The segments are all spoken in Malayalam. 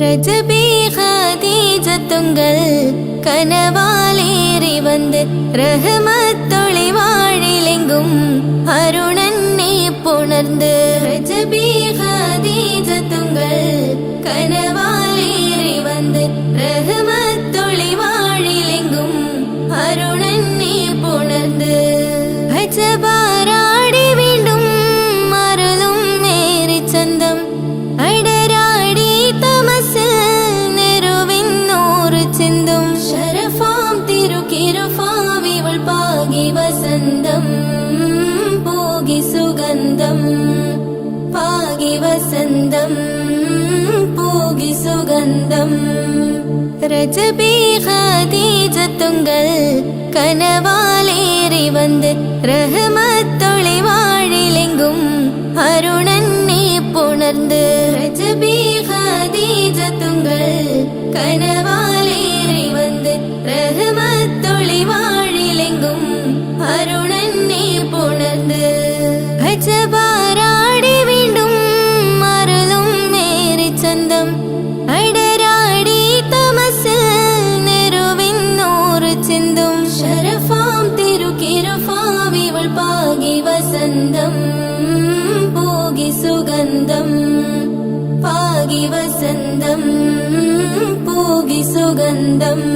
ரஜபி ஹதீஜத்துங்கள் கனவாலேறி வந்து ரஹமத்தொளி வாழிலெங்கும் அருணன்னே புணர்ந்து ரஜபி ஹதீஜத்துங்கள் கனவாலேறி வந்து ரஹமத்தொளி வாழிலெங்கும் அருணன்னே புணர்ந்து அஜபாராடி வீண்டும் அருளும் மேரி சந்தம் அடராடி தமசு நெருவின் நூறு சிந்தும் ஷரஃபாம் திருக்கிருஃபாம் இவள் பாகி வசந்தம் போகி சுகந்தம் பாகி வசந்தம் போகி சுகந்தம் ரஜபி ஹதீஜத்துங்கள் கனவாலேறி வந்து ரஹமத்தொளி வாழிலெங்கும் அருணன்னே புணர்ந்து ரஜபி ஹதீஜத்துங்கள் கனவாலேறி வந்து ரஹமத்தொளி வாழிலெங்கும் அருணன்னே புணர்ந்து அஜபாராடி வீண்டும் அருளும் மேரி சந்தம் அடராடி தமசு நெருவின் நூறு சிந்தும் ஷரஃபாம் திருக்கிருஃபாம் இவள் பாகி வசந்தம் போகி சுகந்தம் பாகி வசந்தம் போகி சுகந்தம்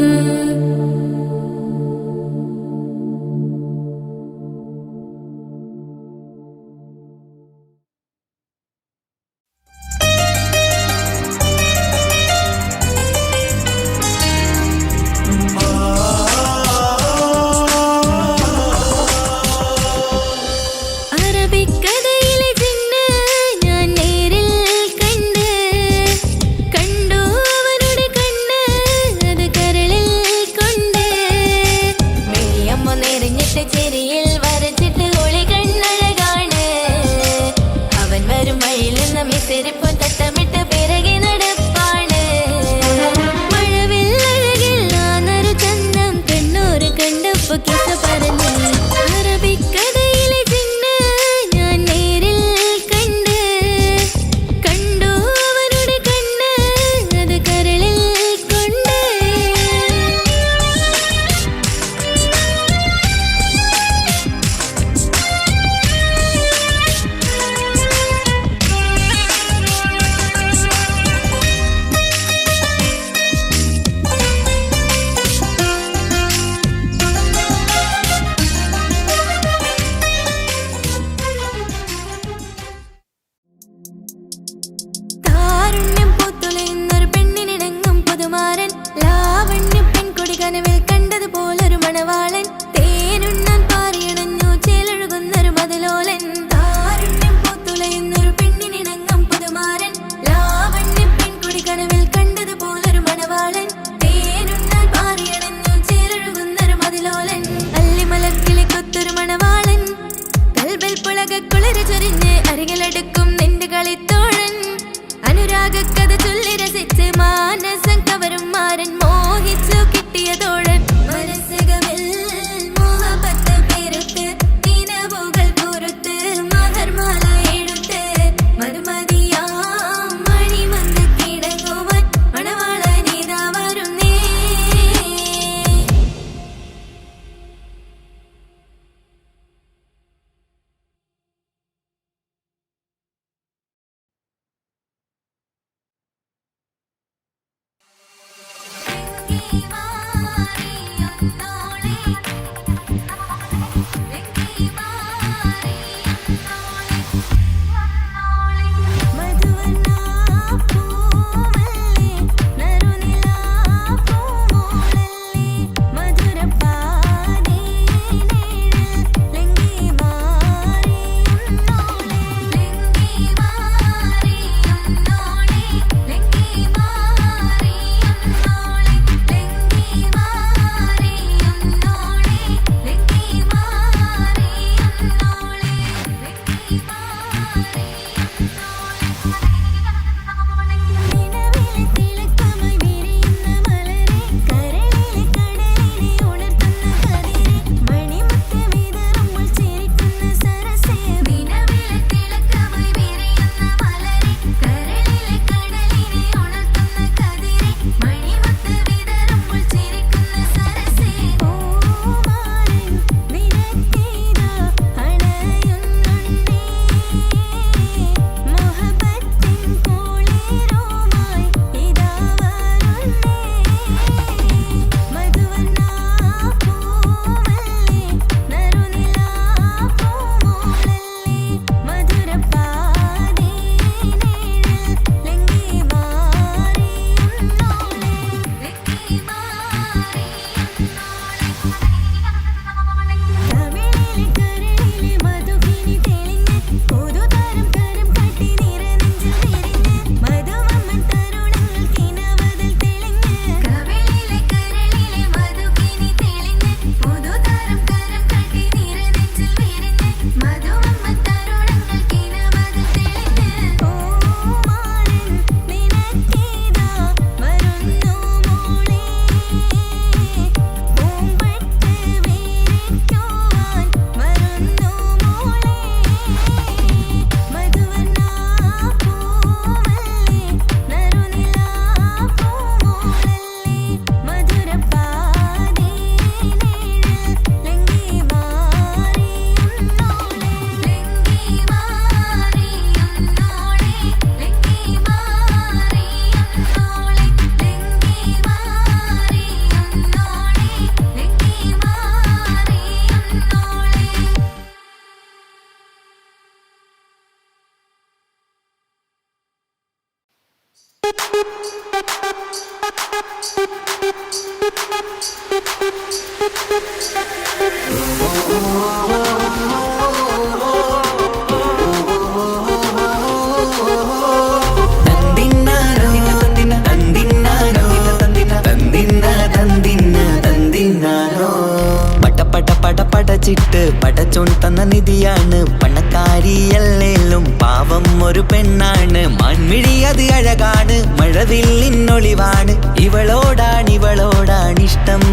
പടച്ചിട്ട് പടച്ചോൻ തന്ന നിധിയാണ് പണക്കാരിയല്ലേലും പാവം ഒരു പെണ്ണാണ്. മാൻമിഴി അത് അഴകാണ്, മഴവില്ലിന്നൊളിവാണ്. ഇവളോടാണിഷ്ടം,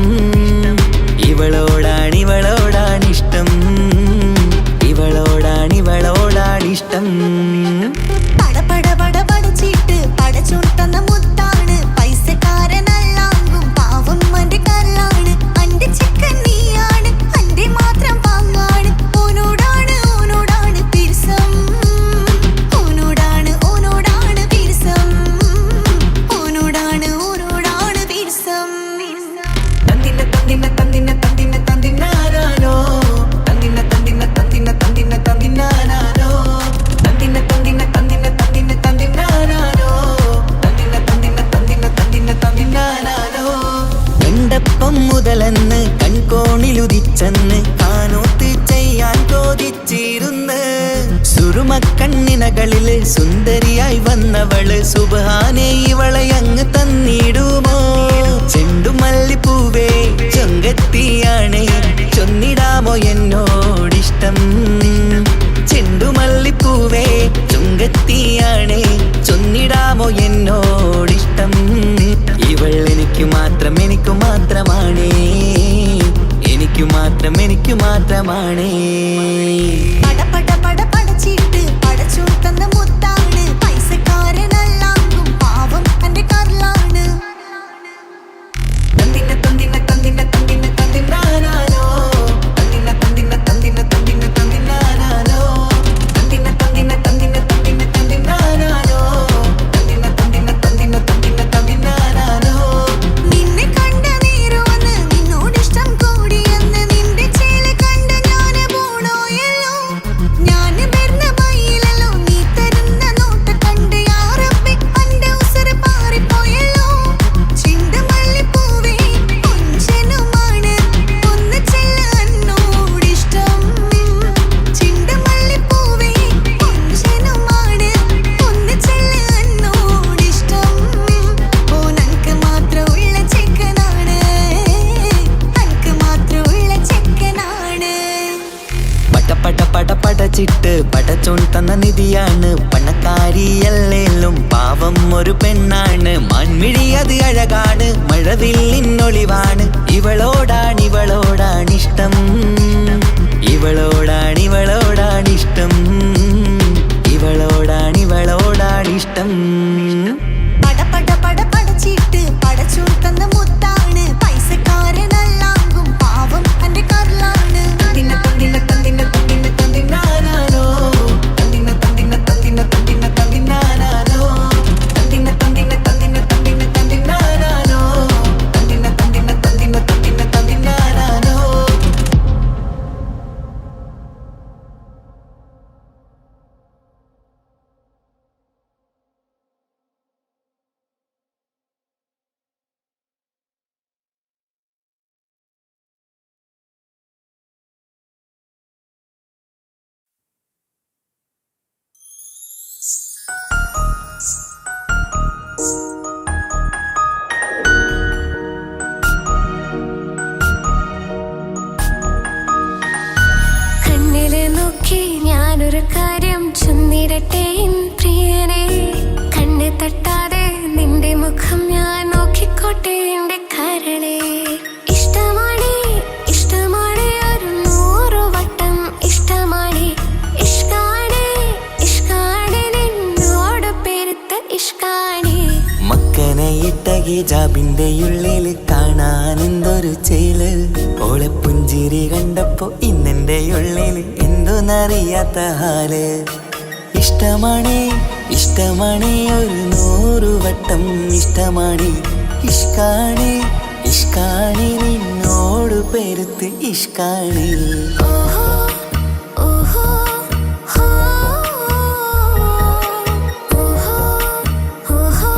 ഇവളോടാണിഷ്ടം, ഇവളോടാണിഷ്ടം. പടപട പട പടച്ചിട്ട് പടച്ചോൻ തന്ന മുത്താണ്, പൈസക്കാരനല്ലാങ്കും പാവം അന്റെ കല്ലാണ്. അന്റെ ചിക്കൻ നീയാണ്, അന്റെ മാത്രം പാങ്ങാണ്. ഓനോടാണ് പിരിസം, ഓനോടാണ് പിരിസം, ഓനോടാണ് പിരിസം. തന്തിന തന്തിന തന്തിന തന്തിന തന്തിനാനോ, തന്തിന തന്തിന തന്തിന തന്തിന തന്തിനാനോ, തന്തിന തന്തിന തന്തിന തന്തിന തന്തിനാനോ, തന്തിന തന്തിന തന്തിന തന്തിന തന്തിനാനോ. കണ്ടപ്പം മുതലെന്ന് കൺകോണിലുദിച്ചെന്ന് കാനോത്ത് ചെയ്യാൻ ചോദിച്ചിരുന്ന്. സുറുമക്കണ്ണിനകളില് സുന്ദരിയായി വന്നവള് സുബ്ഹാനേ ഇവളെ അങ്ങ് തന്നിടുമോ? ചെണ്ടുമല്ലിപ്പൂവേ ചൊങ്കത്തിയാണ്, ചൊന്നിടാമോ എന്നോടിഷ്ടം? ചെണ്ടുമല്ലിപ്പൂവേ ചൊങ്കത്തിയാണ്, ചൊന്നിടാമോ എന്നോടിഷ്ടം? ഇവൾ എനിക്ക് മാത്രമാണേ, എനിക്ക് മാത്രമാണേ. പടപട പട പടച്ചിട്ട് പടച്ചോൻ തന്ന മുത്താണ്, പൈസക്കാരനല്ലാങ്കും പാവം അന്റെ കല്ലാണ്. തന്തിന തന്തിന തന്തിന തന്തിന തന്തിനാനോ, തന്തിന തന്തിന തന്തിന തന്തിന തന്തിനാനോ, തന്തിന തന്തിന തന്തിന തന്തിന തന്തിനാനോ, തന്തിന തന്തിന തന്തിന തന്തിന തന്തിനാനോ. നിന്നെ കണ്ട നേരവന്ന് നിന്നോടിഷ്ടം കൂടിയെന്ന്, നിന്റെ ചേല കണ്ട ഞാന് പോണോയല്ലോ. ഞാന് വരുന്ന മയിലല്ലോ, നീ തരുന്ന നോട്ട് കണ്ട് യാ റബ്ബി അന്റെ ഉസറ് പാറിപ്പോയല്ലോ. ചെണ്ടുമല്ലിപ്പൂവേ കൊഞ്ചനുമാണ്, ഒന്ന് ചെല്ല എന്നോടിഷ്ടം. ചെണ്ടുമല്ലിപ്പൂവേ കൊഞ്ചനുമാണ്, ഒന്ന് ചെല്ല എന്നോടിഷ്ടം. ഓനക്ക് മാത്രമുള്ള ചെക്കനാണ്, അനക്ക് മാത്രമുള്ള ചെക്കനാണ്. പടപട പട പടച്ചിട്ട് പടച്ചോൻ തന്ന നിധിയാണ് പണക്കാരിയല്ലേലും പാവം ഒരു പെണ്ണാണ്. മാൻമിഴി അത് അഴകാണ്, മഴവില്ലിന്നൊളിവാണ്. ഇവളോടാണിഷ്ടം, ഇവളോടാണിഷ്ടം, ഇവളോടാണിഷ്ടം. പടപട പട പടച്ചിട്ട് പടച്ചോൻ തന്ന മുത്താണ്, പൈസക്കാരനല്ലാങ്കും പാവം അന്റെ കല്ലാണ്. തന്തിന തന്തിന തന്തിന തന്തിന തന്തിനാനോ, തന്തിന തന്തിന തന്തിന തന്തിന തന്തിനാനോ, തന്തിന തന്തിന തന്തിന തന്തിന തന്തിനാനോ, തന്തിന തന്തിന തന്തിന തന്തിന തന്തിനാനോ. കണ്ണില് നോക്കി ഞാനൊരു കാര്യം ചൊന്നിടട്ടെ എൻ പ്രിയനെ. കണ്ണ് തട്ടാതെ നിന്റെ മുഖം ഞാൻ നോക്കിക്കോട്ടെ എന്റെ കരളെ. ഇഷ്ടമാണ് ഒരു 100 വട്ടം ഇഷ്ടമാണ്. ഇഷ്കാണ് നിന്നോട് പെരുത്ത ഇഷ്കാണ്. മക്കനയിട്ട ഹിജാബിന്റെ ഉള്ളില് കാണാൻ എന്തൊരു ചേല്. ഓളെ പുഞ്ചിരി കണ്ടപ്പോ ഇന്നെന്റെ ഉള്ളില് എന്തോന്നറിയാത്ത ഹാല്. ഇഷ്ടമാണ് ഒരു 100 വട്ടം ഇഷ്ടമാണ്. ഇഷ്കാണ് നിന്നോട് പെരുത്ത് ഇഷ്കാണ്. ഓഹോ ഓഹോ ഓഹോ ഓഹോ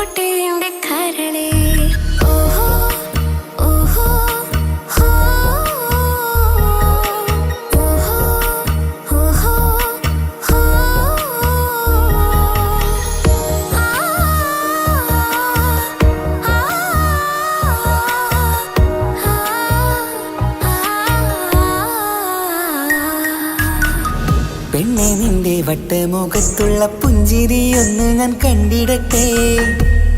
നോക്കിക്കോട്ടെ എന്റെ കരളെ. ഓഹോ ഓഹോ ഹോ ഓഹോ ഓഹോ ഹോ ആ പെണ്ണെ നിന്റെ വട്ടമുഖത്തുള്ള പുഞ്ചിരിയൊന്ന് ഞാൻ കണ്ടിടട്ടെ.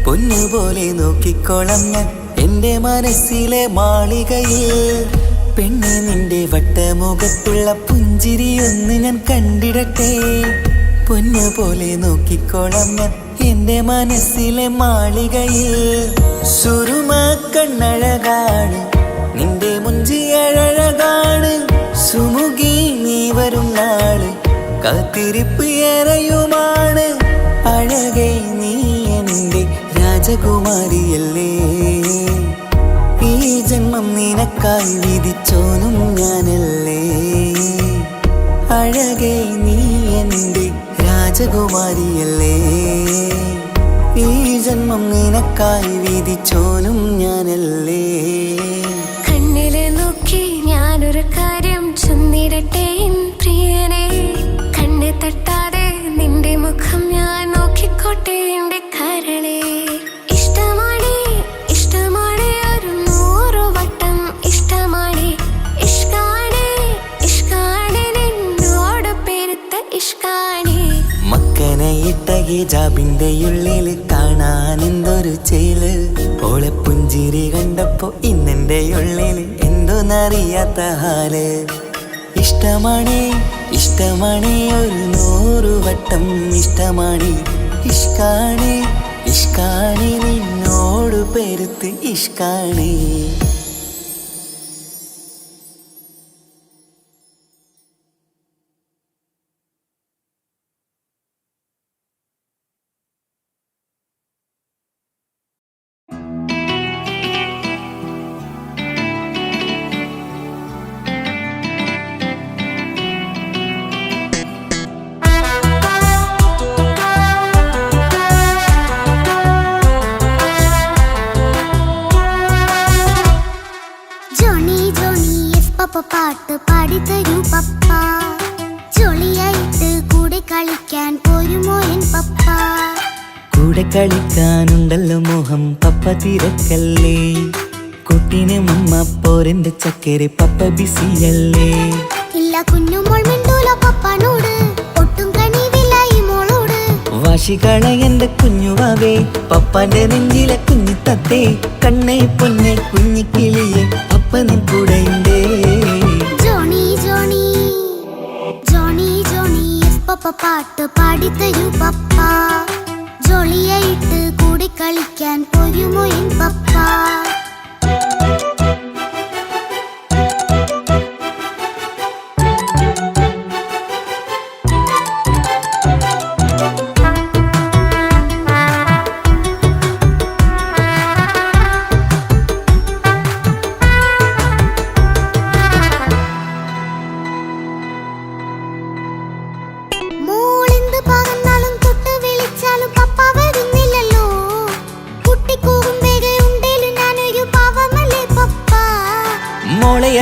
പൊന്നുപോലെ നോക്കിക്കോളാം ഞാൻ എൻ്റെ മനസ്സിലെ മാളികയിൽ. പെണ്ണെ നിന്റെ വട്ടമുഖത്തുള്ള പുഞ്ചിരിയൊന്ന് ഞാൻ കണ്ടിടട്ടെ. പൊന്നുപോലെ നോക്കിക്കോളാം ഞാൻ എൻ്റെ മനസ്സിലെ മാളികയിൽ. സുറുമ കണ്ണഴകാണ് നിന്റെ മുഞ്ചിയഴകാണ്. സുമുഖി നീ വരും നാള് കാത്തിരിപ്പ് ഏറെയുമാണ്. അഴകെ നീ എൻ്റെ രാജകുമാരിയല്ലേ. ഈ ജന്മം നിനക്കായി വിധിച്ചോനും ഞാനല്ലേ. അഴകെ നീ എൻ്റെ രാജകുമാരിയല്ലേ. ഈ ജന്മം നിനക്കായി വിധിച്ചോനും ഞാനല്ലേ. കണ്ണില് നോക്കി ഞാനൊരു കാര്യം ചൊന്നിടട്ടെ എൻ പ്രിയനെ. കണ്ണ് തട്ടാതെ നിന്റെ മുഖം ഞാൻ നോക്കിക്കോട്ടെ എന്റെ കരളെ. ഇഷ്ടമാണ് ഇഷ്ടമാണ് ഒരു 100 വട്ടം ഇഷ്ടമാണ്. ഇഷ്കാണ് ഇഷ്കാണ് നിന്നോട് പെരുത്ത ഇഷ്കാണ്. മക്കനയിട്ട ഹിജാബിന്റെ ഉള്ളിൽ കാണാൻ എന്തൊരു ചേല്. ഓളെ പുഞ്ചിരി കണ്ടപ്പോ ഇന്നെന്റെ ഉള്ളിൽ എന്തോന്നറിയാത്ത ഹാല്. ഇഷ്ടമാണ് ഇഷ്ടമാണ് ഒരു 100 വട്ടം ഇഷ്ടമാണ്. ഇഷ്കാണ് ഇഷ്കാണ് നിന്നോട് പെരുത്ത് ഇഷ്കാണ്. പാട്ട് പാടിത്തരൂ പപ്പ. ജോളിയായിട്ട് കൂടെ കളിക്കാൻ പോരുമോ എൻ പപ്പ. കൂടെ കളിക്കാനുണ്ടല്ലോ മോഹം പപ്പ തിരക്കല്ലേ. കുട്ടീനെ മമ്മ പോരെന്റെ ചക്കരെ പപ്പ ബിസിയല്ലേ. ഇല്ല കുഞ്ഞുമോൾ മിണ്ടൂല പപ്പനോട്, ഒട്ടും കണിവില്ല ഈ മോളോട്. വാശികള എന്റെ കുഞ്ഞുവാവേ പപ്പാന്റെ നെഞ്ചിലെ കുഞ്ഞിത്തത്തേ. കണ്ണേ പൊന്നെ കുഞ്ഞിക്കിളിയെ പപ്പനിൻ കൂടെയുണ്ടേ. ജോണി ജോണി ജോണി ജോണി പപ്പ പാട്ട് പാടിത്തരൂ പപ്പ. ജോളിയായിട്ട് കൂടെ കളിക്കാൻ പോരുമോ എൻ പപ്പ.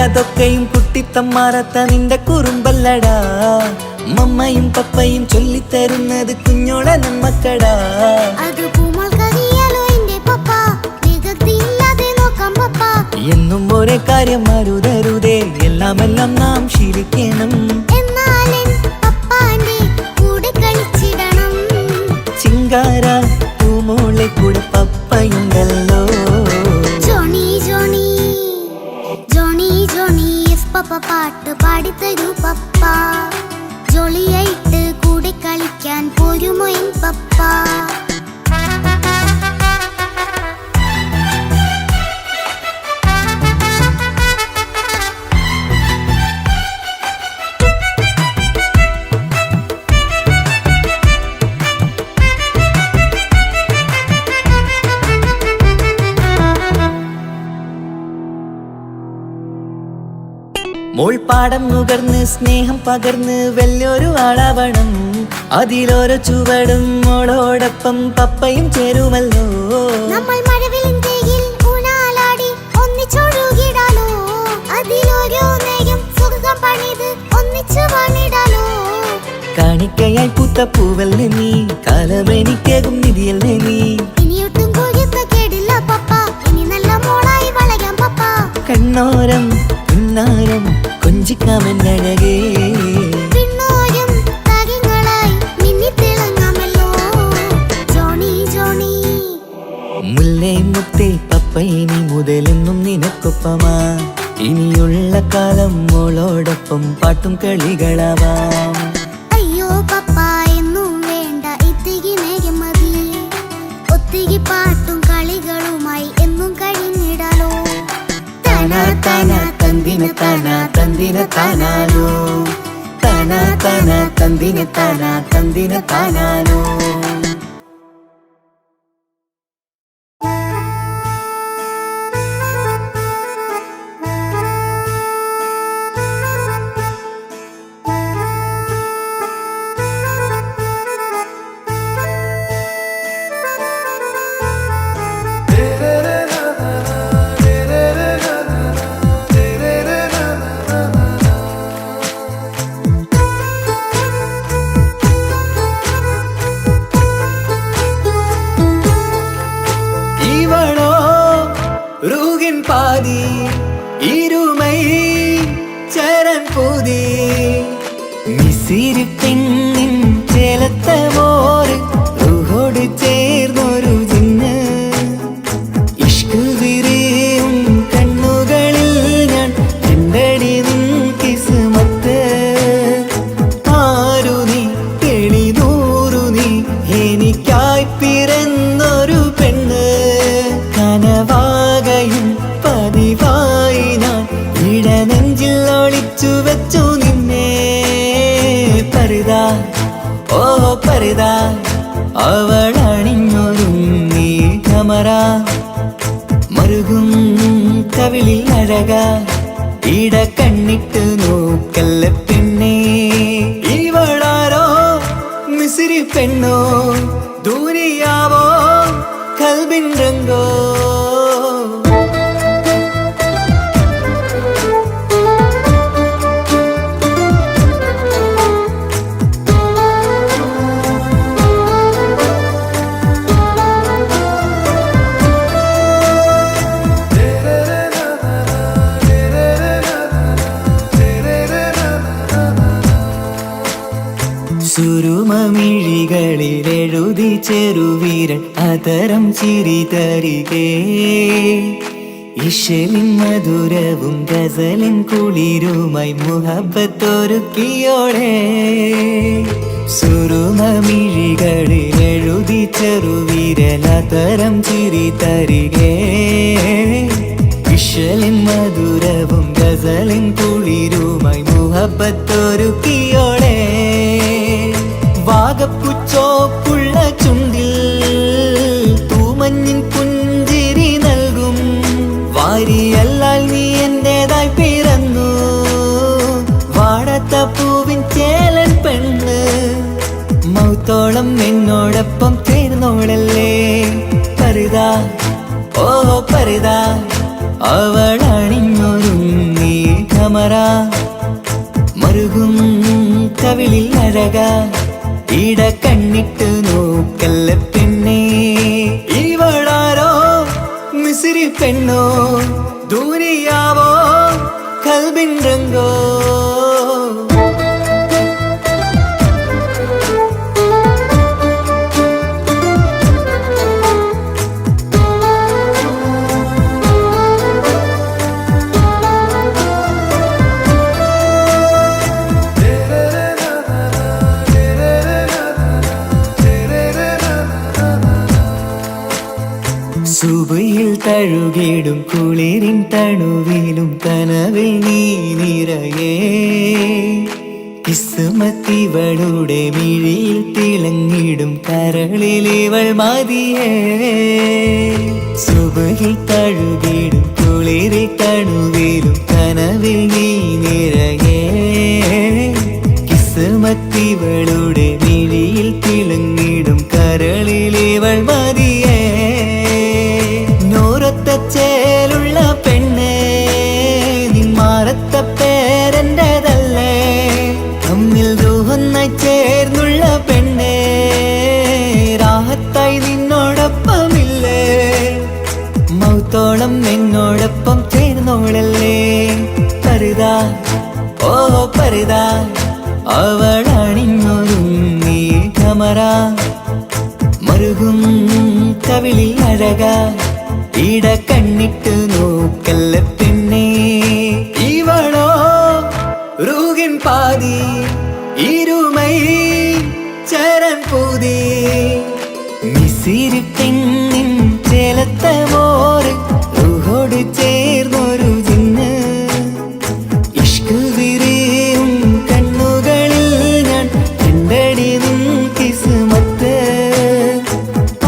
അതൊക്കെയും കുട്ടിത്തമ്മാറത്ത നിന്റെ കുറുമ്പല്ലടാ. മമ്മയും പപ്പയും ചൊല്ലിത്തരുന്നത് കുഞ്ഞോളെ നമ്മക്കടാ. എന്നും ഒരേ കാര്യം അരുതരുതേ, എല്ലാമെല്ലാം നാം ശീലിക്കണം. ചിങ്കാര പൂമോളെ കൂടെ പപ്പയുണ്ടല്ലോ. പപ്പ പാട്ട് പാടിത്തരൂ പപ്പ. ജോളിയായിട്ട് കൂടെ കളിക്കാൻ പോരുമോ എൻ പപ്പ. മോൾ പാടം നുകർന്ന് സ്നേഹം പകർന്ന് വലിയൊരു ആളാവണം. അതിലോരോ ചുവടും മോളോടൊപ്പം പപ്പയും ചേരുമല്ലോ. നമ്മൾ മഴവിലിൻ ഊനാലാടി ഒന്നിച്ചൊഴുകിടാലോ. അതിലോരോന്നെയും സുഖം പണിത് ഒന്നിച്ചു പണിടാലോ. കാണിക്കയായി പൂത്ത പൂവല്ലേ നീ, കാലമെനിക്കേകും നിധിയല്ലേ നീ. ഇനിയൊട്ടും കൊഴുത്ത കേടില്ല പപ്പ, ഇനി നല്ല മോളായി വളരാം പപ്പ. കണ്ണോരം പിന്നാരം കൊഞ്ചിക്കാമെന്നഴകേ, പിന്നോരം താരങ്ങളായി മിന്നിത്തിളങ്ങാമല്ലോ. ജോണി ജോണി മുല്ലേ മുത്തേ പപ്പ ഇനി മുതലെന്നും നിനക്കൊപ്പമാ. ഇനിയുള്ള കാലം മോളോടൊപ്പം പാട്ടും കളികളാവാം. അയ്യോ പപ്പ എന്നും വേണ്ട ഇത്തിരി നേരം മതി. ഒത്തിരി പാട്ടും കളികളുമായി എന്നും കഴിഞ്ഞിടാലോ. താനാ താനാ തന്തിന താനാ തന്തിന താനാലോ, താനാ താനാ തന്തിന താനാ തന്തിന താനാലോ. பாதி இருமை சரண் போதி மிசிறு பெண்ணின் ചേലത്ത മോര് റൂഹോട് ചേർന്നൊരു ജിന്ന്. ഇഷ്ക് വിരിയും കണ്ണുകളിൽ ഞാൻ കണ്ടടി നിൻ കിസ്മത്ത്. ആരു നീ തെളിനൂറു നീ എനിക്കായി പിറന്നൊരു പെണ്ണ്. കനവാകയും പതിവായി ഞാൻ ഇടനെഞ്ചിൽ ഒളിച്ചു വെച്ചു നിന്നെ. പരിതാ ഓ പരിതാ അവളണിഞ്ഞൊരുങ്ങി കമറ മറുകും കവിളിൽ അഴക ഇട കണ്ണിട്ട് നോക്കല്ല പെണ്ണേ. ഇവളാരോ മിസിരി പെണ്ണോ ദൂരിയാവോ കൽബിൻ രംഗോ. സുരുമമിഴികളിൽ എഴുതി ചെറുവീരൻ അതരം ചിരി തരികേ. ഇശലിൻ മധുരവും ഗസലിൻ കുളിരുമായി മുഹബത്തൊരുക്കിയോടെ. സുരുമമിഴികളിൽ എഴുതി ചെറുവീരൻ അതരം ചിരി തരികേ. ഇശലിൻ മധുരവും ഗസലിൻ കുളിരുമായി മുഹബത്തൊരുക്കിയോടെ. വാഗപ്പുച്ചോപ്പുള്ള ചുണ്ടിൽ തൂമഞ്ഞിൻ പുഞ്ചിരി നൽകും. വാരിയല്ലാൽ നീ എന്റേതായി പിറന്നു. വാടത്ത പൂവിൻ ചേലൻ പെണ്ണ് മൗത്തോളം എന്നോടൊപ്പം ചേർന്നോളല്ലേ. പരിതാ ഓ പരിതാ അവളണിഞ്ഞൊരുങ്ങി കമറ മറുകും കവിളിൽ അഴക ഇട കണ്ണിട്ട് നോക്കല്ല പെണ്ണേ. ഇവളാരോ മിസിരി പെണ്ണോ ദൂരിയാവോ കൽബിൻ രംഗോ. സുബയിൽ തഴുകിടും കുളിരിൻ തണുവിലും കനവിൽ നീ നിറയേ. കിസ്മത്തിവളുടെ മിഴിയിൽ തിളങ്ങിടും കരളിലിവൾ മതിയേ. സുബയിൽ തഴുകിടും കുളിരിൻ തണുവിലും കനവിൽ നീ നിറയേ. കിസ്മത്തിവളുടെ മിഴി അഴകാ ഇട കണ്ണിട്ട് നോക്കല്ല പെണ്ണേ ഇവളോ റൂഹിൻ പാതി ഇരുമൈ ചരൻ പൂതി മിസിരി പെണ്ണിൻ ചേലത്തെ മോറ് റൂഹോട് ചേർന്നൊരു ജിന്ന് ഇഷ്ക് വിരിയും കണ്ണുകളിൽ ഞാൻ കണ്ടടി നിൻ കിസ്മത്ത്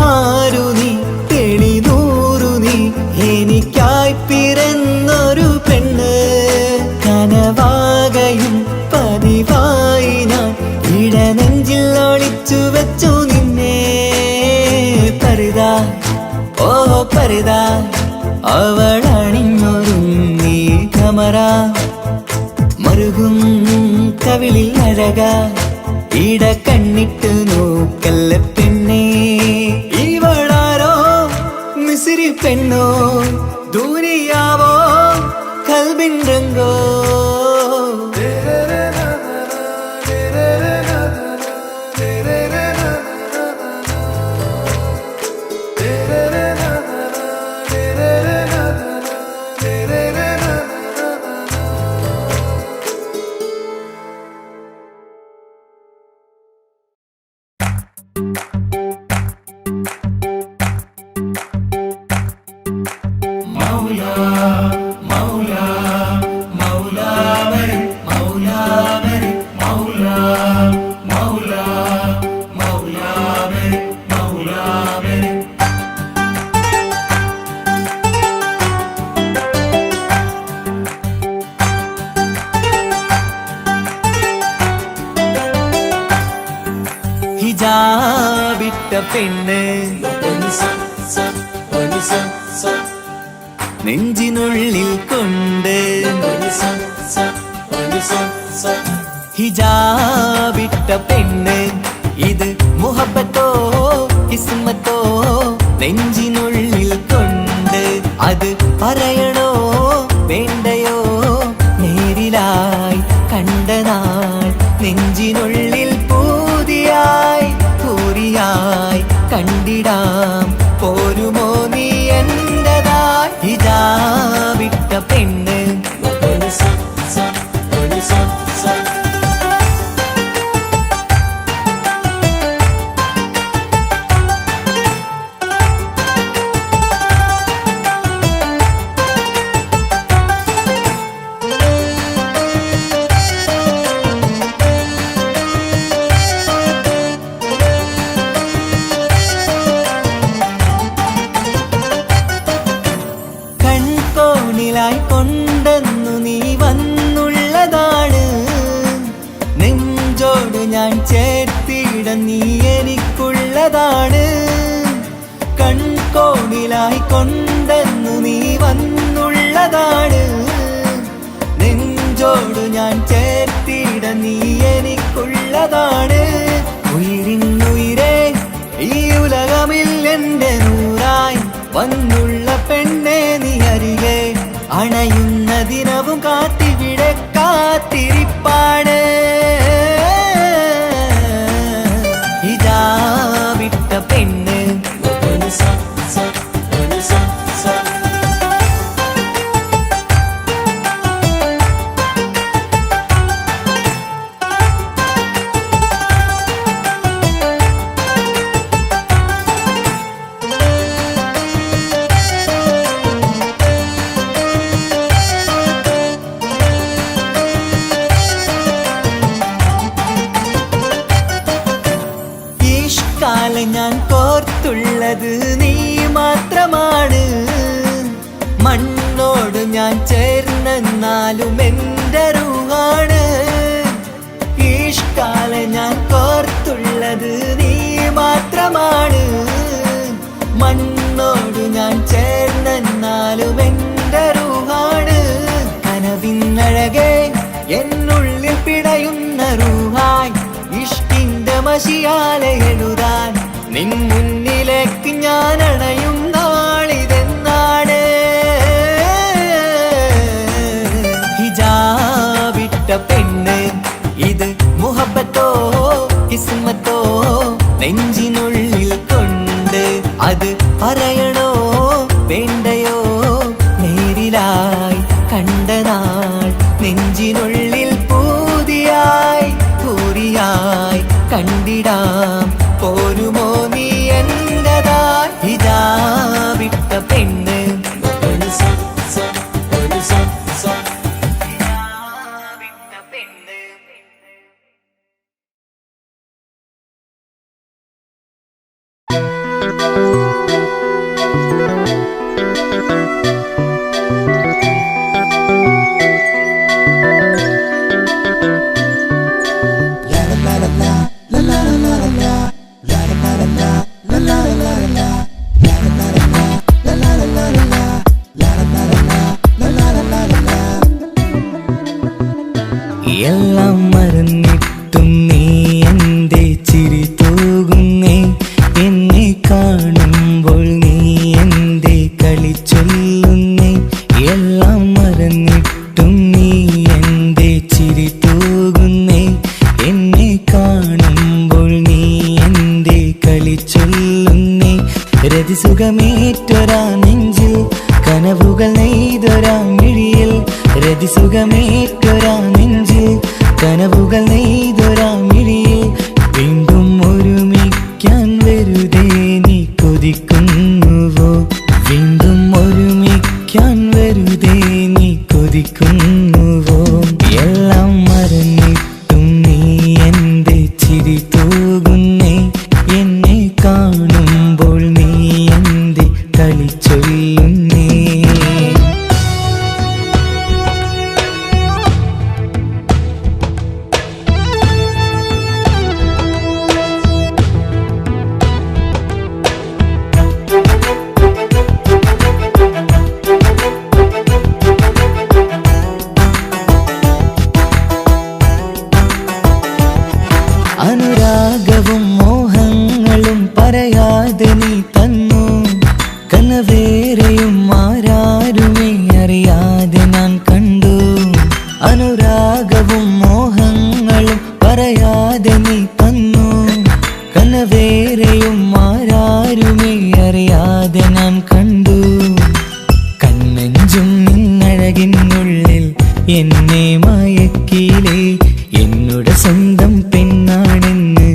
ആരു നീ തെളിനൂറു നീ എനിക്കായി പിറന്നൊരു പെണ്ണ് കനവാകയും പതിവായി ഞാൻ ഇടനെഞ്ചിൽ ഒളിച്ചു വെച്ചു നിന്നെ പരിതാ ഓ പരിതാ അവളണിഞ്ഞൊരുങ്ങി കമറ മറുകും കവിളിൽ അഴകാ ഇട കണ്ണിട്ട് നോക്കല്ല പെണ്ണേ ഇവളാരോ മിസിരി പെണ്ണോ ദൂരിയാവോ കൽബിൻ രംഗോ ഹിജാബിട്ട പെണ്ണ് നെഞ്ചിനുള്ളിൽ കൊണ്ട് ഹിജാബിട്ട പെണ്ണ് ഇത് മുഹബത്തോ കിസ്മത്തോ നെഞ്ചിനുള്ളിൽ കൊണ്ട് അത് പറയണോ വേണ്ടയോ നേരിലായി കണ്ട നാൾ നെഞ്ചിനുള്ളിൽ പൂതിയായി പൂരിയായി കണ്ടിടാം പോരുമോ നീ എന്റതായി ഹിജാബിട്ട പെണ്ണ് കൊണ്ടെന്നു നീ വന്നുള്ളതാണ് നെഞ്ചോട് ഞാൻ ചേർത്തിട നീ എനിക്കുള്ളതാണ് കൺകോണിലായി കൊണ്ടെന്നു നീ വന്നുള്ളതാണ് നെഞ്ചോട് ഞാൻ ചേർത്തിട നീ എനിക്കുള്ളതാണ് ഉയിരിന്നുയിരേ ഈ ഉലകമിൽ എന്റെ നൂറായി വന്നുള്ള പെണ്ണെ നീ അരികെ അണയുന്ന ദിനവും കാത്തിവിടെ കാത്തിരിപ്പാണ് ഹിജാബിട്ട പെണ്ണ് ഞാൻ കോർത്തുള്ളത് നീ മാത്രമാണ് മണ്ണോട് ഞാൻ ചേർന്നെന്നാലും എൻ്റെ റൂഹാണ് ഇഷ്കാല ഞാൻ കോർത്തുള്ളത് നീ മാത്രമാണ് മണ്ണോട് ഞാൻ ചേർന്നെന്നാലും എൻ്റെ റൂഹാണ് കനവിന്നഴകെ എന്നുള്ളിൽ പിടയുന്ന റൂഹായി ഇഷ്കിന്റെ മഷിയാലെ എഴുതാൻ നിൻ മുന്നിലേക്ക് ഞാൻ അണയും നാളിതെന്നാണ് ഹിജാബിട്ട പെണ്ണ് ഇത് മുഹബത്തോ കിസ്മത്തോ നെഞ്ചിനുള്ളിൽ കൊണ്ട് അത് പറയണോ കണ്ടിടാം. പോരുമോ നീ എന്റെതായി ഹിജാബിട്ട പെണ്ണ്. എല്ലാം മറന്നിട്ടും നീ എന്റെ ചിരി തൂകുന്നേ. എന്നെ കാണുമ്പോൾ നീ എന്റെ കളി ചൊല്ലുന്നേ. എല്ലാം മറന്നിട്ടും നീ എന്റെ ചിരി തൂകുന്നേ. എന്നെ കാണുമ്പോൾ നീ എന്റെ കളി ചൊല്ലുന്നേ. രതിസുഖമേറ്റൊരാ നെഞ്ചിൽ കനവുകൾ നെയ്തൊരാ മിഴിയിൽ. രതിസുഖമേറ്റൊരാ നെഞ്ചിൽ കനവുകൾ നെയ്തൊരാ മിഴിയിൽ. വീണ്ടും ഒരുമിക്കാൻ വെറുതെ നീ കൊതിക്കുന്നുവോ? വീണ്ടും ഒരുമിക്കാൻ വെറുതെ നീ കൊതിക്കുന്നുവോ? എല്ലാം മറന്നിട്ടും നീ എന്റെ ചിരി തൂകുന്നേ. എന്നെ കാണുമ്പോൾ നീ എന്റെ കളി ചൊല്ലുന്നേ. അനുരാഗവും മോഹങ്ങളും പറയാതെ നീ തന്നു. കനവേറെയും ആരാരുമേ അറിയാതെ ഞാൻ കണ്ടു. അനുരാഗവും മോഹങ്ങളും പറയാതെ നീ തന്നു. കനവേറെയും ആരാരുമേ അറിയാതെ ഞാൻ കണ്ടു. കണ്ണെഞ്ചും നിന്നഴകിനുള്ളിൽ എന്നെ മയക്കിലേ. എന്നുടെ സ്വന്തം പെണ്ണാണെന്ന്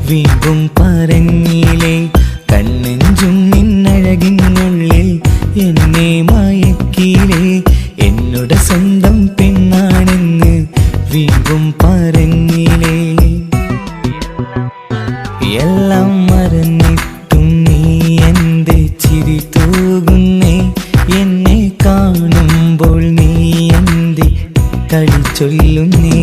വീണ്ടും പറഞ്ഞില്ലേ. കണ്ണെഞ്ചും നിന്നഴകിനുള്ളിൽ എന്നെ മയക്കിലേ. എന്നുടെ സ്വന്തം പെണ്ണാണെന്ന് വീണ്ടും പറഞ്ഞില്ലേ. എല്ലാം മറന്നിട്ടും നീ എന്റെ ചിരി തൂകുന്നേ. എന്നെ കാണുമ്പോൾ നീ എന്റെ കളി ചൊല്ലുന്നേ.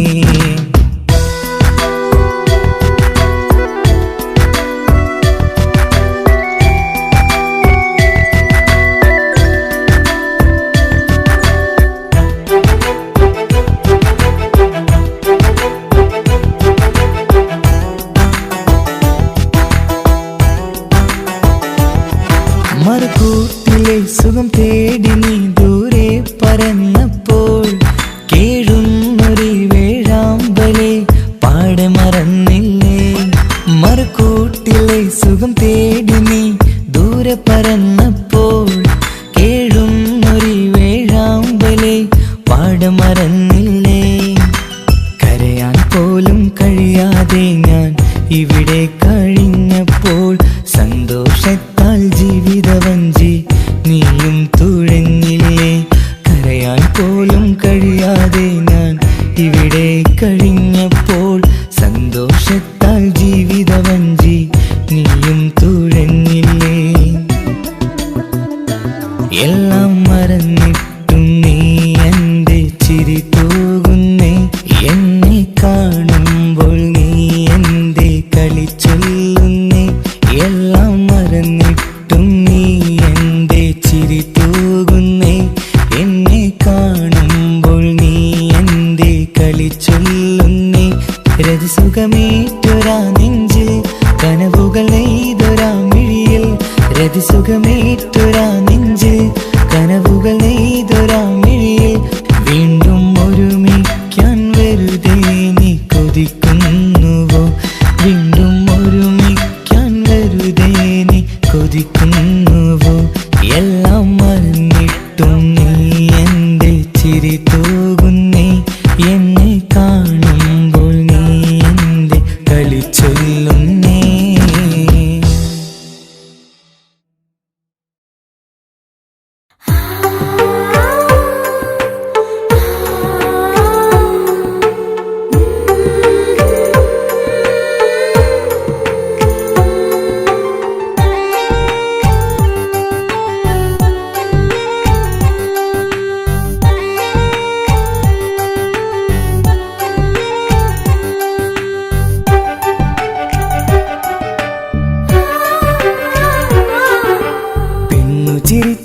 മറുകൂട്ടിലെ സുഖം തേടി നീ ദൂരെ പറന്നപ്പോൾ കേഴുന്നൊരു വേഴാമ്പലെ പാടെ മറന്നില്ലേ. മറുകൂട്ടിലെ സുഖം തേടി നീ ദൂരെ പറന്നപ്പോൾ കേഴുന്നൊരു വേഴാമ്പലെ പാടെ മറന്നില്ലേ. കരയാൻ പോലും കഴിയാതെ ഞാൻ ഇവിടെ കഴിഞ്ഞപ്പോൾ സന്തോഷത്താൽ ജീവിതവഞ്ചി നീയും തുഴഞ്ഞില്ലേ. കരയാൻ പോലും കഴിയാതെ ഞാൻ ഇവിടെ കഴിഞ്ഞപ്പോൾ സന്തോഷത്താൽ ജീവിതവഞ്ചി നീയും തുഴഞ്ഞില്ലേ. എല്ലാം മറന്നിട്ടും നീ എന്റെ ചിരി തൂകുന്നേ. എന്നെ കാണുമ്പോൾ നീ എന്റെ കളി ചൊല്ലുന്നേ. എല്ലാം മറന്നിട്ടും നീ എന്റെ ചിരി തൂകുന്നേ. എന്നെ കാണുമ്പോൾ നീ എന്റെ കളി ചൊല്ലുന്നേ. രതിസുഖമേറ്റൊരാ നെഞ്ചിൽ കനവുകൾ നെയ്തൊരാ മിഴിയിൽ. രതിസുഖമേറ്റൊരാ നെഞ്ചിൽ കനവുകൾ നെയ്തൊരാ മിഴിയിൽ. വീണ്ടും ഒരുമിക്കാൻ വെറുതെ നീ കൊതിക്കുന്നുവോ? വീണ്ടും ഒരുമിക്കാൻ വെറുതെ നീ കൊതിക്കുന്നുവോ? എല്ലാം മറന്നിട്ടും നീ എന്റെ ചിരി തൂകുന്നേ. എന്നെ കാണുമ്പോൾ നീ എന്റെ കളി ചൊല്ലും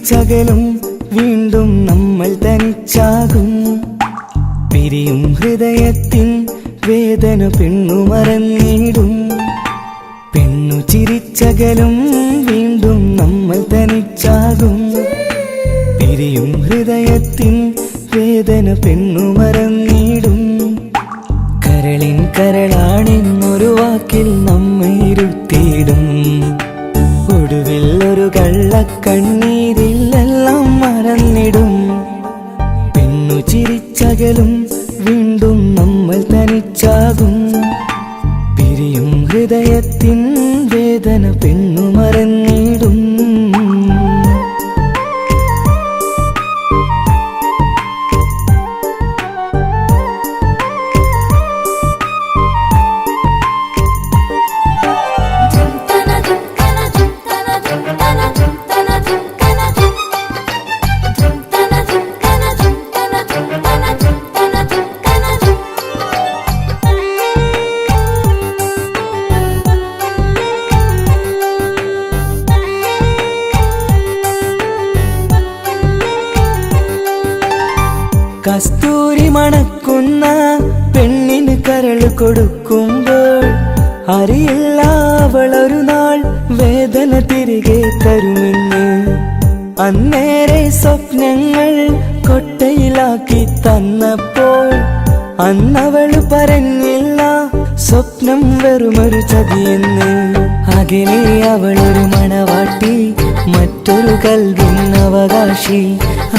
ചിരിച്ചകലും വീണ്ടും നമ്മൾ തനിച്ചാകും പിരിയും ഹൃദയത്തിൻ വേദന പെണ്ണു മറന്നിടും പെണ്ണു ചിരിച്ചകലും വീണ്ടും നമ്മൾ തനിച്ചാകും പിരിയും ഹൃദയത്തിൻ വേദന പെണ്ണു മറന്നിടും കരളിൻ കരളാണെന്നൊരു വാക്കിൽ നമ്മെ ഇരുത്തിയിടും ഒടുവിൽ ഒരു കള്ളക്കണ്ണീരിലെല്ലാം മറന്നിടും പെണ്ണു ചിരിച്ചകലും വീണ്ടും നമ്മൾ തനിച്ചാകും പിരിയും ഹൃദയത്തിൻ വേദന പെണ്ണു മറന്നിടും കസ്തൂരി മണക്കുന്ന പെണ്ണിന് കരള് കൊടുക്കുമ്പോൾ അറിയില്ല അവളൊരു നാൾ വേദന തിരികെ തരുമെന്ന് അന്നേരെ സ്വപ്നങ്ങൾ കൊട്ടയിലാക്കി തന്നപ്പോൾ അന്നവള് പറഞ്ഞില്ല സ്വപ്നം വെറുമൊരു ചതിയെന്ന് അകലെ അവളൊരു മണവാട്ടി മറ്റൊരു കൽവിൻ അവകാശി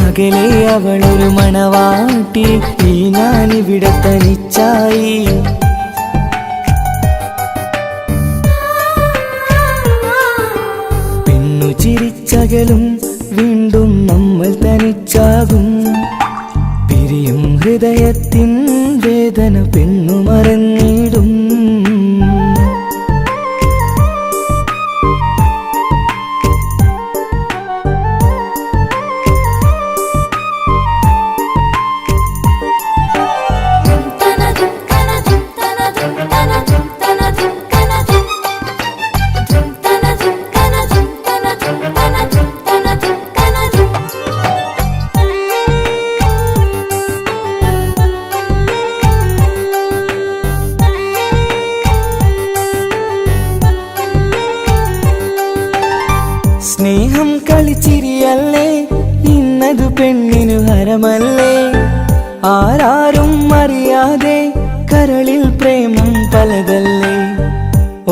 അകലെ അവളൊരു മണവാട്ടി ഈ ഞാനിവിടെ തനിച്ചായി പെണ്ണു ചിരിച്ചകലും വീണ്ടും നമ്മൾ തനിച്ചാകും പിരിയും ഹൃദയത്തിൻ വേദന പെണ്ണു മറന്നിടും സ്നേഹം കളിച്ചിരിയല്ലേ ഇന്നതു പെണ്ണിനു ഹരമല്ലേ ആരാരും അറിയാതെ കരളിൽ പ്രേമം പലതല്ലേ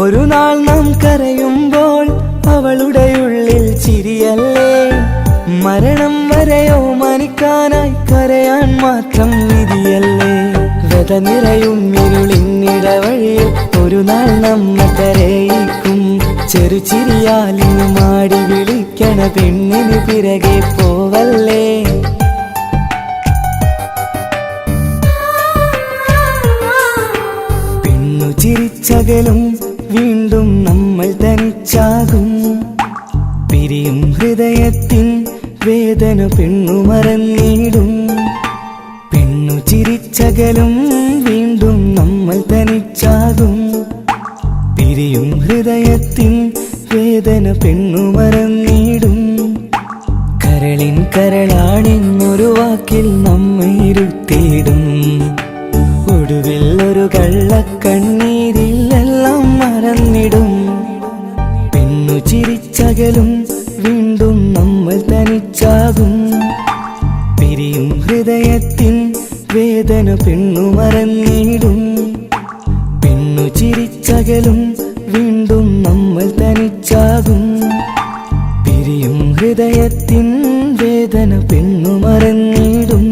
ഒരു നാൾ നാം കരയുമ്പോൾ അവളുടെ ഉള്ളിൽ ചിരിയല്ലേ മരണം വരെയോ മനിക്കാനായി കരയാൻ മാത്രം വിധിയല്ലേ വ്യത നിറയും ഇരുളിന്നിടവഴിയിൽ ഒരു നാൾ നമ്മെ കരയിക്കും ചെറുചിരിയാലിന് മാടി വിളിക്കണ പെണ്ണിന് പിറകെ പോവല്ലേ പെണ്ണു ചിരിച്ചകലും വീണ്ടും നമ്മൾ തനിച്ചാകും പിരിയും ഹൃദയത്തിൻ വേദന പെണ്ണു മറന്നിടും പെണ്ണു ചിരിച്ചകലും വീണ്ടും നമ്മൾ തനിച്ചാകും പിരിയും ഹൃദയത്തിൻ വേദന പെണ്ണു മറന്നിടും കരളിൻ കരളാണെന്നൊരു വാക്കിൽ നമ്മെ ഇരുത്തിയിടും ഒടുവിൽ ഒരു കള്ളക്കണ്ണീരിലെല്ലാം മറന്നിടും പെണ്ണു ചിരിച്ചകലും വീണ്ടും നമ്മൾ തനിച്ചാകും പിരിയും ഹൃദയത്തിൻ വേദന പെണ്ണു മറന്നിടും പെണ്ണു ചിരിച്ചകലും വീണ്ടും നമ്മൾ തനിച്ചാകും പിരിയും ഹൃദയത്തിൻ വേദന പെണ്ണു മറന്നിടും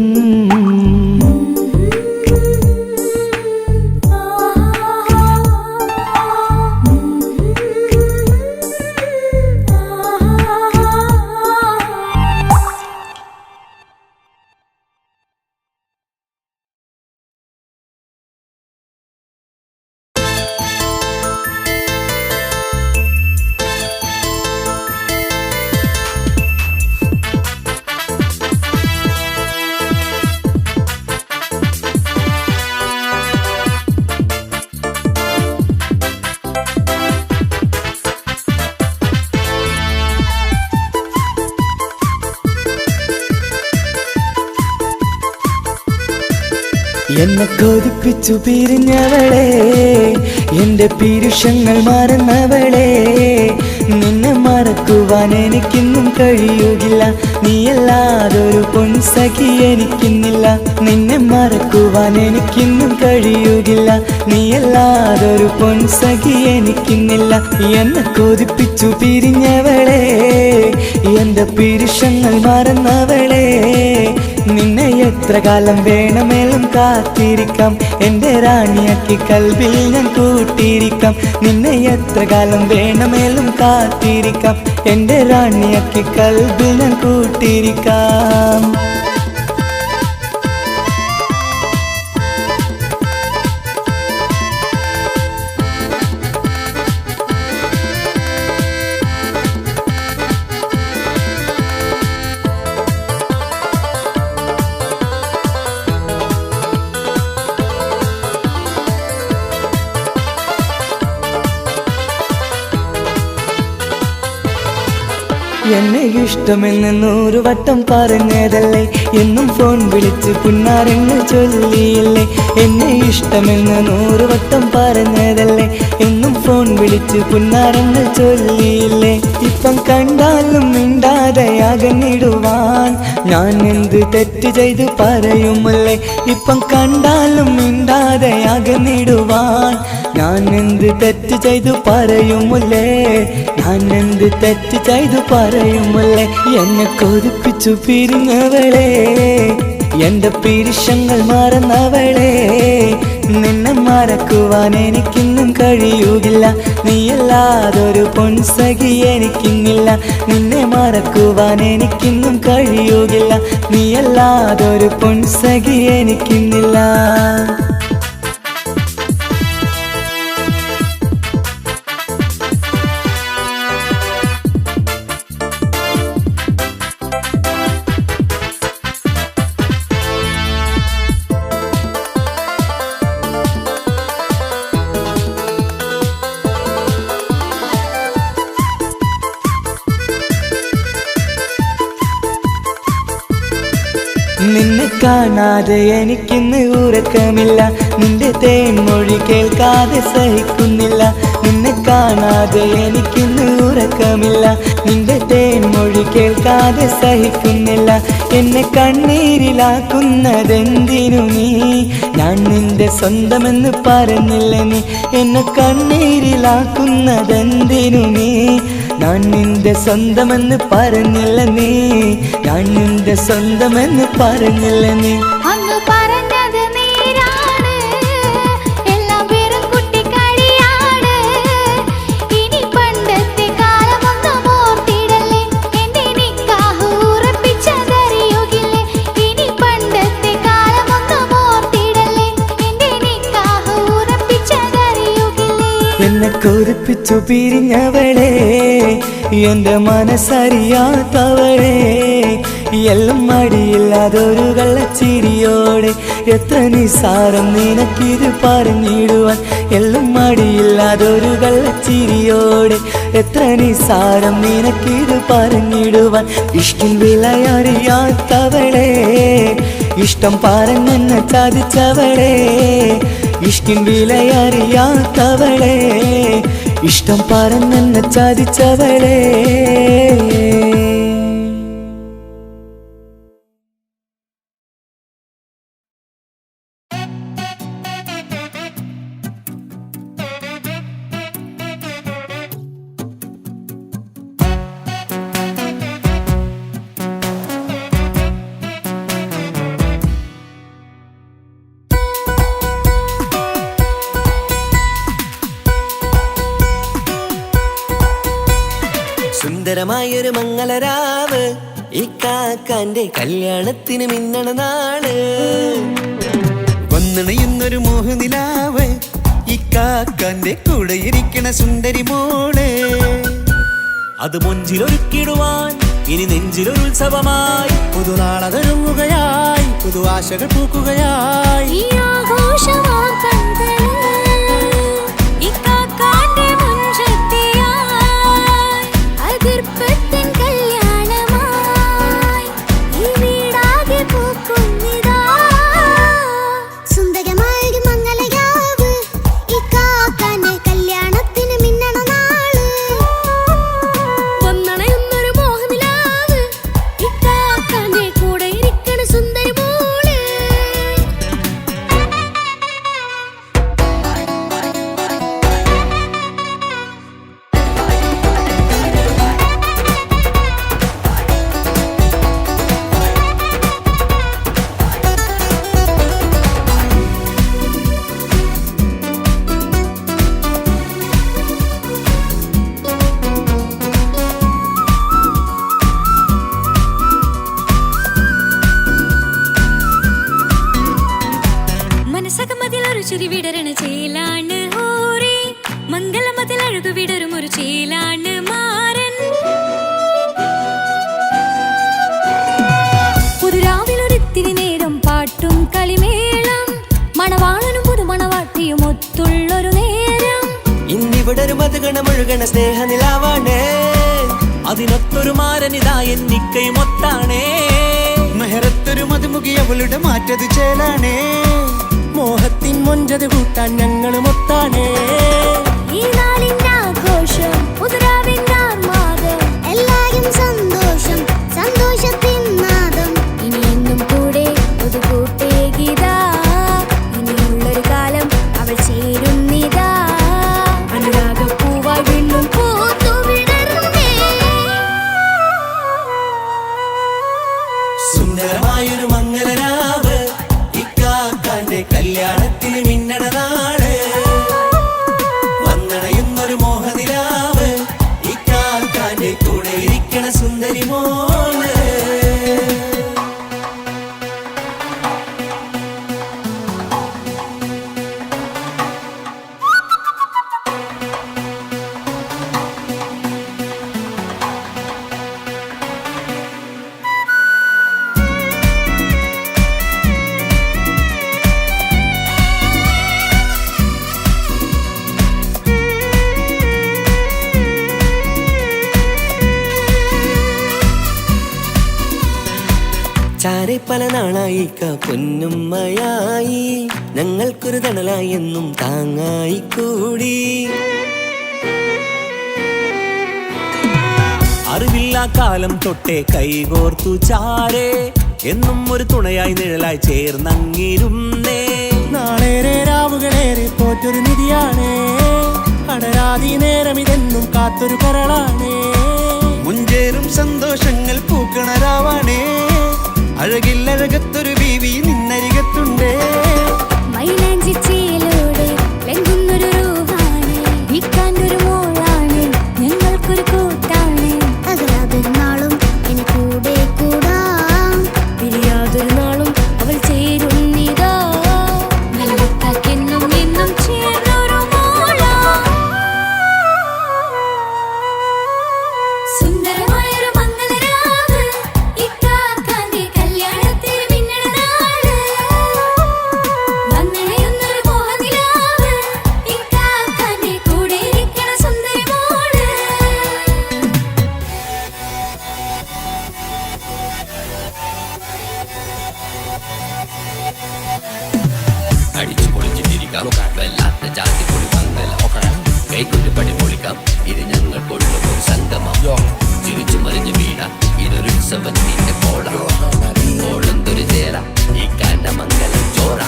എന്നെ കൊതിപ്പിച്ചു പിരിഞ്ഞവളെ, എന്റെ പീരുഷങ്ങൾ മറന്നവളെ. നിന്നെ മറക്കുവാൻ എനിക്കിന്നും കഴിയുകില്ല, നീയല്ലാതൊരു പൊൻസഖി എനിക്കിന്നില്ല. നിന്നെ മറക്കുവാൻ എനിക്കിന്നും കഴിയുകില്ല, നീയല്ലാതൊരു പൊൻസഖി എനിക്കിന്നില്ല. എന്നെ കൊതിപ്പിച്ചു പിരിഞ്ഞവളെ, എന്റെ പീരുഷങ്ങൾ മറന്നവളെ. നിന്നെ എത്ര കാലം വേണമെങ്കിലും കാത്തിരിക്കാം, എന്റെ റാണിയാക്കി കൽബിൽ ഞാൻ കൂട്ടിയിരിക്കാം. നിന്നെ എത്ര കാലം വേണമെങ്കിലും കാത്തിരിക്കാം, എന്റെ റാണിയാക്കി കൽബിൽ ഞാൻ കൂട്ടിയിരിക്കാം. എന്നെ ഇഷ്ടമെന്ന് 100 വട്ടം പറഞ്ഞതല്ലേ, എന്നും ഫോൺ വിളിച്ച് പുന്നാരങ്ങൾ ചൊല്ലിയില്ലേ. എന്നെ ഇഷ്ടമെന്ന് 100 വട്ടം പറഞ്ഞതല്ലേ, എന്നും ഫോൺ വിളിച്ച് പുന്നാരങ്ങൾ ചൊല്ലിയില്ലേ. ഇപ്പം കണ്ടാലും മിണ്ടാതെ അകന്നിടുവാൻ ഞാൻ എന്ത് തെറ്റ് ചെയ്ത് പറയുമല്ലേ. ഇപ്പം കണ്ടാലും മിണ്ടാതെ അകന്നിടുവാൻ ഞാൻ എന്ത് തെറ്റ് ചെയ്തു പറയുമല്ലേ, ഞാൻ എന്ത് തെറ്റ് ചെയ്തു പറയുമല്ലേ. എന്നെ കൊതിപ്പിച്ചു പിരിഞ്ഞവളെ, എന്റെ പീരുഷങ്ങൾ മറന്നവളെ. നിന്നെ മറക്കുവാൻ എനിക്കിന്നും കഴിയുകില്ല, നീയല്ലാതൊരു പൊൻസഖി എനിക്കിന്നില്ല. നിന്നെ മറക്കുവാൻ എനിക്കിന്നും കഴിയുകില്ല, നീയല്ലാതൊരു പൊൻസഖി എനിക്കിന്നില്ല. നിന്നെ കാണാതെ എനിക്കിന്ന് ഉറക്കമില്ല, നിന്റെ തേൻമൊഴി കേൾക്കാതെ സഹിക്കുന്നില്ല. നിന്നെ കാണാതെ എനിക്കിന്ന് ഉറക്കമില്ല, നിന്റെ തേൻമൊഴി കേൾക്കാതെ സഹിക്കുന്നില്ല. എന്നെ കണ്ണീരിലാക്കുന്നതെന്തിനു നീ, ഞാൻ നിന്റെ സ്വന്തമെന്ന് പറഞ്ഞില്ല നീ. എന്നെ കണ്ണീരിലാക്കുന്നതെന്തിനു നീ, ഞാൻ നിന്റെ സ്വന്തമെന്ന് പറഞ്ഞില്ല നീ. ഞാൻ നിന്റെ സ്വന്തമെന്ന് പറഞ്ഞില്ല നീ. അന്ന് പറഞ്ഞത് നേരാണ്, എല്ലാം വെറും കുട്ടിക്കളിയാണ്. ഇനി പണ്ടത്തെ കാലമൊന്നും ഓർത്തിടല്ലേ, എന്റെ നിക്കാഹ് ഉറപ്പിച്ചതറിയുകില്ലേ. ഇനി പണ്ടത്തെ കാലമൊന്നും ഓർത്തിടല്ലേ, എന്റെ നിക്കാഹ് ഉറപ്പിച്ചതറിയുകില്ലേ. എന്നെ കൊതിപ്പിച്ചു പിരിഞ്ഞവളെ, എന്റെ മനസ്സറിയാത്തവളെ. എല്ലാം മടിയില്ലാതൊരു കള്ളച്ചിരിയോടെ, എത്ര നിസാരം നിനക്കിത് പറഞ്ഞിടുവാൻ. എല്ലാം മടിയില്ലാതൊരു കള്ളച്ചിരിയോടെ, എത്ര നിസാരം നിനക്കിത് പറഞ്ഞിടുവാൻ. ഇഷ്ടം വിലയറിയാത്തവളെ, ഇഷ്ടം പറഞ്ഞെന്നെ ചതിച്ചവളെ. ഇഷ്ടം വിലയറിയാത്തവളെ, ഇഷ്ടം പറഞ്ഞെന്നെ ചതിച്ചവളെ. സുന്ദരമായൊരു മംഗളരാവ്, ഇക്കാക്കാന്റെ കല്യാണത്തിന് മിന്നണ നാള്. വന്നണയുന്നൊരു മോഹനിലാവ്, ഇക്കാക്കാന്റെ കൂടെ ഇരിക്കണ സുന്ദരി മോള്. അത് മൊഞ്ചിലൊരുക്കിടുവാൻ ഇനി നെഞ്ചിലൊരു ഉത്സവമായി, പുതുനാളതൊരുങ്ങുകയായി, പുതു ആശകൾ പൂക്കുകയായി. ഈ ആഘോഷമാക്കണ്ടേ ഇക്കാക്കാന്റെ മുൻചെത്തിയായി, അതിർപ്പത്തിൻ കല്യാണമായി ഈ വീടാകെ പൂക്കുന്നിതാ. സുന്ദരി അഴകു വിടരും ഒരു ചേലാണ് മാരൻ. പുതുരാവിലൊരിത്തിരി നേരം പാട്ടും കളിമേളം, മണവാളനും പുതുമണവാട്ടിയും ഒത്തുള്ളൊരു നേരം. ഇന്നിവിടെ ഒരു മധുഗണമൊഴുകണ സ്നേഹനിലാവാണേ, അതിനൊത്തൊരു മാരനിതാ എന്നിക്കയും ഒത്താണേ. മെഹറത്തൊരു മധുമുഖി അവളുടെ മാറ്റത് ചേലാണേ, മോഹത്തിൻ മൊഞ്ചത് കൂട്ടാൻ ഞങ്ങളും ഒത്താണേ. ഈ നാളിന്റെ ആഘോഷം പുതുരാവിന്റെ ആർമാദം, എല്ലാരും സന്തോഷം സന്തോഷത്തിൻ നാദം. ഇനി എന്നും കൂടെ പുതുകൂട്ടേ ഗീതാ, ഇനിയുള്ളൊരു കാലം അവൾ ചേരുന്നിതാ. അനുരാഗപ്പൂവായി വീണ്ടും പൂത്തുവിടരുന്നേ. സുന്ദരമായൊരു മംഗളരാവ്, ഇക്കാക്കാന്റെ കല്യാണത്തിന് മിന്നണ നാട്. വന്നണയുന്നൊരു മോഹനിലാവ്, ഇക്കാക്കാന്റെ കൂടെ ഇരിക്കണ സുന്ദരി മോള്. ചാരെ പല നാളായി പൊന്നുമ്മയായി, ഞങ്ങൾക്കൊരു തണലായി എന്നും താങ്ങായി കൂടി. അറിവില്ല കാലം തൊട്ടേ കൈകോർത്തു ചാരേ, എന്നും ഒരു തുണയായി നിഴലായി ചേർന്നങ്ങിരുന്നേ. നാളേറെ രാവുകളേറെ പോറ്റൊരു നിധിയാണേ, അടരാതി നേരം ഇതെന്നും കാത്തൊരു കരളാണേ. മുഞ്ചേറും സന്തോഷങ്ങൾ പൂക്കണരാവാണേ, അഴകില്ലഴകത്തൊരു ബീവി നിന്നരികത്തുണ്ടേ. മൈലാഞ്ചിച്ചേലോടെ ലംഘുന്നൊരു റൂഹാണ്, ഇക്കാന്റൊരു മോളാണ്, ഞങ്ങൾക്കൊരു കൂട്ടാണ്. അകലാതൊരു നാളും ഇനി കൂടെ കൂടാം, പിരിയാതൊരു നാളും അവൾ ചേരുന്നിതാ. നൽകക്കെന്നും എന്നും ചേർന്നൊരു മോളാ. സുന്ദരമായൊരു മംഗളരാവ്, ഇക്കാക്കാന്റെ കല്യാണത്തിന് മിന്നണ നാട്. വന്നണയുന്നൊരു മോഹനിലാവ്, ഇക്കാക്കാന്റെ കൂടെ ഇരിക്കണ സുന്ദരി മോള്. അടിച്ചു പൊളിച്ചിട്ടിരിക്കാം, വല്ലാത്ത ജാതി പൊളി മംഗലം. കൈകൊണ്ട് പടി പൊളിക്കാം, ഇത് ഞങ്ങൾ കൊള്ളും ഒരു സംഗമം. ചിരിച്ചു മറിഞ്ഞു വീണ ഇതൊരു ഉത്സവത്തിന്റെ കോളം. കോളന്തൊരു ചേര ഈ കാണ്ട മംഗലം ചോറ.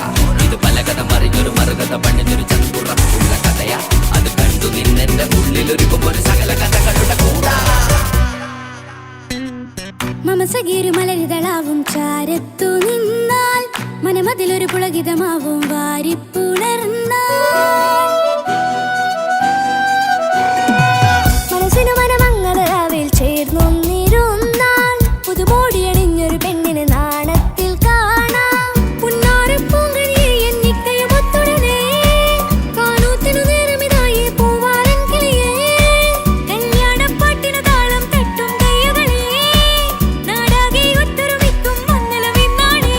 ഇത് പലകഥ മറിഞ്ഞൊരു മറുകഥ പണിഞ്ഞൊരു ചന്തുറപ്പുള്ള കഥയാ. അത് കണ്ടു നിന്നെന്റെ ഉള്ളിലൊരുക്കും ഒരു സകല കഥകളുടെ കൂടാ. മമസകീരു മലരിതളാവും ചാരത്തു നിന്നാൽ, മനമതിലൊരു പുളകിതമാവും വാരിപ്പുണർന്നാൽ. മനസ്സിനു മനമംഗളരാവിൽ ചേർന്നൊന്നിരുന്നാൽ, പുതുമോടിയണിഞ്ഞൊരു പെണ്ണിന് നാണത്തിൽ കാണാം. പുന്നാരപ്പൂങ്കണിയെ എന്നിക്കയും ഒത്തുടനെ, കാനൂത്തിനു നേരമിതായി പൂവാലൻ കിളിയേ. കല്യാണപ്പാട്ടിനു താളം തട്ടും കയ്യുകളേ, നാടാകെ ഒത്തൊരുമിക്കും മംഗളം ഇന്നാണേ.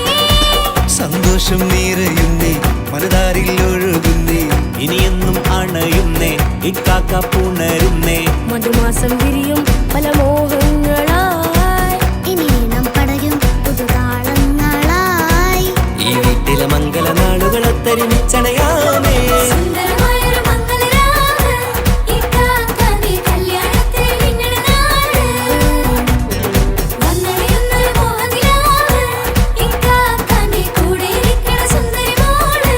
സന്തോഷം നിറയുന്നേ, മനതാരിൽ ഒഴുകുന്നേ, ഇനിയെന്നും അണയുന്നേ, ഇക്കാക്ക പുണരുന്നേ. മധുമാസം വിരിയും പല മോഹങ്ങളായി, ഇനി നാം പടരും പുതുതാളങ്ങളായി. ഈ വീട്ടിലെ മംഗളനാളുകളൊത്തരിമിച്ചണയാമേ. സുന്ദരമായൊരു മംഗളരാവ്, ഇക്കാക്കാന്റെ കല്യാണത്തിന് മിന്നണ നാട്. വന്നണയുന്നൊരു മോഹനിലാവ്, ഇക്കാക്കാന്റെ കൂടെ ഇരിക്കണ സുന്ദരി മോള്.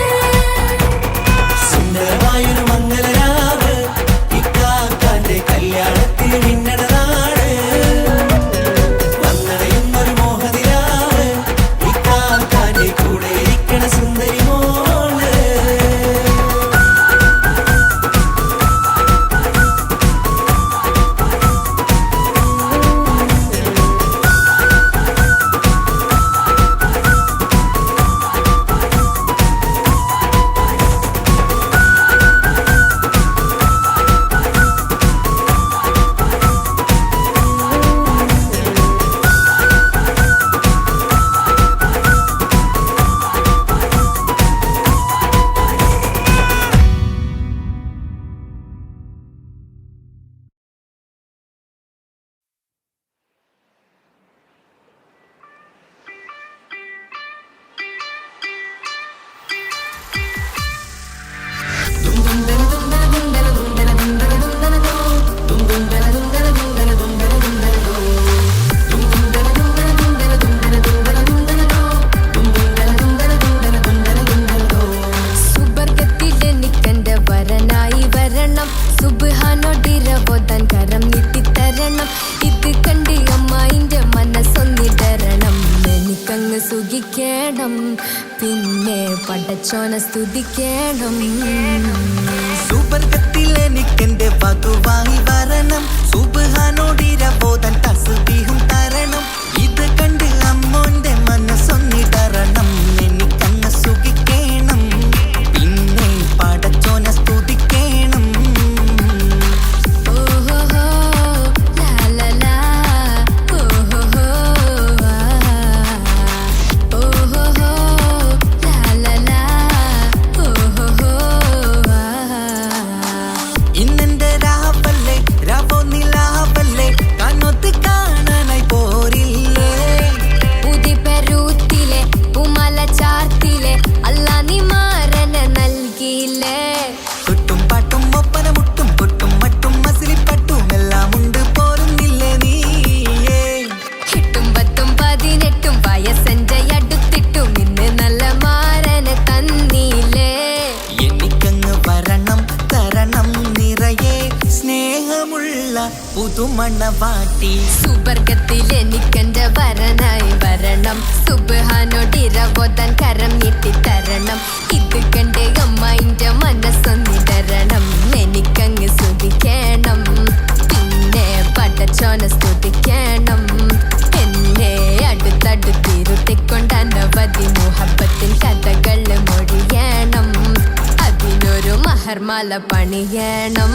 സുന്ദരമായൊരു മംഗളരാവ്, ഇക്കാക്കാന്റെ കല്യാണത്തിന് മിന്നണ നാട്. വന്നണയുന്നൊരു മോഹനിലാവ്, ഇക്കാക്കാന്റെ കൂടെ ഇരിക്കണ സുന്ദരി മോള്. പടച്ചോനെ സ്തുതിക്കണം. സുബർഗത്തിൽ എനിക്കെന്റെ വധുവായി വരണം, സുബ്ഹാനോടിരബോധൻ തസ്ബീഹും തരണം. ഇത് കണ്ട് അമ്മോന്റെ മനസ്സൊന്നിടറണം, എനിക്കങ്ങ് സുഖിക്കണം, പിന്നെ പടച്ചോനെ സ്തുതിക്കണം. ഓഹോഹോ ലാ ലാ ലാ ഓഹോഹോ ഓഹോഹോ ലാ ലാ ലാ ഓഹോഹോ. ഇന്നെന്റെ രാവല്ലേ രാവോ നിലാവല്ലേ, കണ്ണൊത്ത് കാണാനായി പോരില്ലേ. ഉദിപെരൂത്തിലെ ഉമല ചാർത്തിലെ അല്ലാ നീ മാരനെ നൽകിയില്ലേ. തൊട്ടും പാട്ടും ഒപ്പന മുട്ടും കൊട്ടും മട്ടും മസിലിപ്പട്ടും എല്ലാം ഉണ്ട് പോരുന്നില്ലേ നീയേ. 8 10 18 വയസ്സെന്റെ അടുത്തിട്ടും ഇന്ന് നല്ല മാരനെ തന്നീലേ. എനിക്കങ്ങ് വരണം തരണം നിറയെ സ്നേഹമുള്ള പുതുമണവാട്ടി. സുബർഗത്തിൽ എനിക്കെന്റെ വരനായി വരണം, സുബ്ഹാനോടിരബോധൻ കരം നീട്ടി തരണം. ഇത് കണ്ട് അമ്മയിന്റെ മനസ്സൊന്നിടരണം, എനിക്കങ്ങ് സ്തുതിക്കണം, പിന്നെ പടച്ചോനെ സ്തുതിക്കണം. എന്നെ അടുത്തടുത്തിരുത്തിക്കൊണ്ട് അനവധി മുഹബത്തിൻ കഥകൾ മൊഴിയണം, അതിനൊരു മഹർമാല പണിയണം.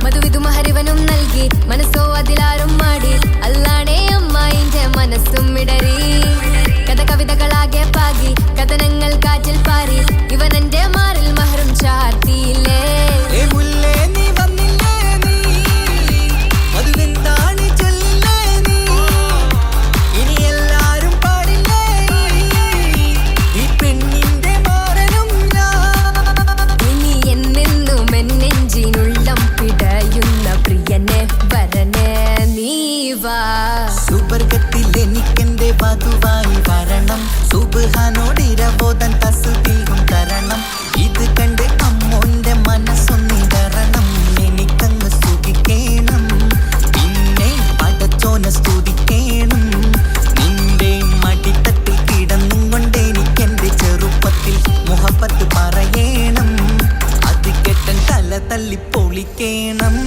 മധുവിധു മഹരിവനും നൽകി മനസ്സോ അതിലാരും മാടി, അല്ലാണേ അമ്മായിന്റെ മനസ്സും ഇടറി. കഥ കവിതകളാകെ പാകി കഥനങ്ങൾ കാറ്റിൽ പാറി, ഇവനെന്റെ മാറിൽ മഹറും ചാർത്തിയില്ലേ. ഏ മുല്ലേ നീ വന്നില്ലേ നീ, മധുവെന്താണ് ചൊല്ലില്ലേ നീ, ഇനി എല്ലാരും പാടില്ലേ ഈ പെണ്ണിന്റെ മാറനും ഞാൻ. ഇനി എന്നെന്നും എന്നെഞ്ചിനുള്ളം പിടയുന്ന പ്രിയനെ വരനെ നീ വാ. സുബർഗത്തിൽ എനിക്കെന്റെ വധുവായി വരണം, സുബ്ഹാനോടിരബോധൻ തസ്ബീഹും തരണം. ഇത് കണ്ട് അമ്മോന്റെ മനസ്സൊന്നിടറണം, എനിക്കങ്ങ് സുഖിക്കണം, പിന്നെ പടച്ചോനെ സ്തുതിക്കണം. നിന്റെ മടിത്തട്ടിൽ കിടന്നും കൊണ്ട് എനിക്കെന്റെ ചെറുപ്പത്തിൽ മുഹബത്ത് പറയണം, അത് കെട്ടൻ തല തല്ലി പൊളിക്കണം.